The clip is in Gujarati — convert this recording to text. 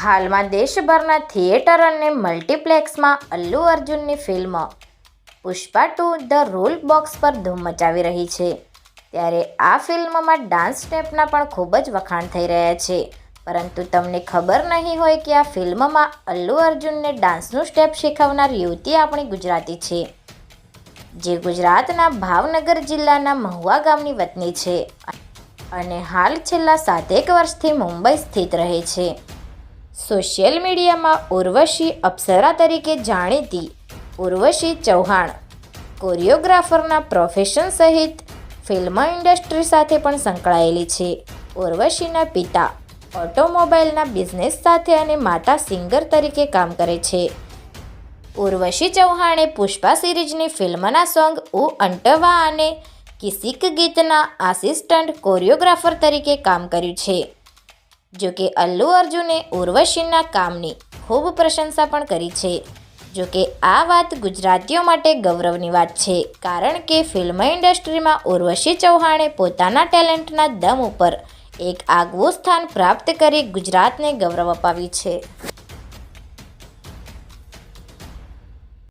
હાલમાં દેશભરના થિયેટર અને મલ્ટીપ્લેક્સમાં અલ્લુ અર્જુનની film Pushpa 2 the rule box પર ધૂમ મચાવી રહી છે. ત્યારે આ ફિલ્મમાં ડાન્સ સ્ટેપના પણ ખૂબ જ વખાણ થઈ રહ્યા છે. પરંતુ તમને ખબર નહીં હોય કે આ ફિલ્મમાં અલ્લુ અર્જુનને ડાન્સનું સ્ટેપ શીખવનાર યુવતી આપણી ગુજરાતી છે, જે ગુજરાતના ભાવનગર જિલ્લાના મહુવા ગામની વતની છે અને હાલ છેલ્લા 7 વર્ષથી મુંબઈ સ્થિત રહે છે. સોશિયલ મીડિયામાં ઉર્વશી અપ્સરા તરીકે જાણીતી ઉર્વશી ચૌહાણ કોરિયોગ્રાફરના પ્રોફેશન સહિત ફિલ્મ ઇન્ડસ્ટ્રી સાથે પણ સંકળાયેલી છે. ઉર્વશીના પિતા ઓટોમોબાઈલના બિઝનેસ સાથે અને માતા સિંગર તરીકે કામ કરે છે. ઉર્વશી ચૌહાણે પુષ્પા સિરીઝની ફિલ્મના સોંગ ઓ અંટવા અને કિસિક ગીતના આસિસ્ટન્ટ કોરિયોગ્રાફર તરીકે કામ કર્યું છે. જોકે અલ્લુ અર્જુને ઉર્વશીના કામની ખૂબ પ્રશંસા પણ કરી છે. જોકે આ વાત ગુજરાતીઓ માટે ગૌરવની વાત છે, કારણ કે ફિલ્મ ઇન્ડસ્ટ્રીમાં ઉર્વશી ચૌહાણે પોતાના ટેલેન્ટના દમ ઉપર એક આગવું સ્થાન પ્રાપ્ત કરી ગુજરાતને ગૌરવ અપાવ્યું છે.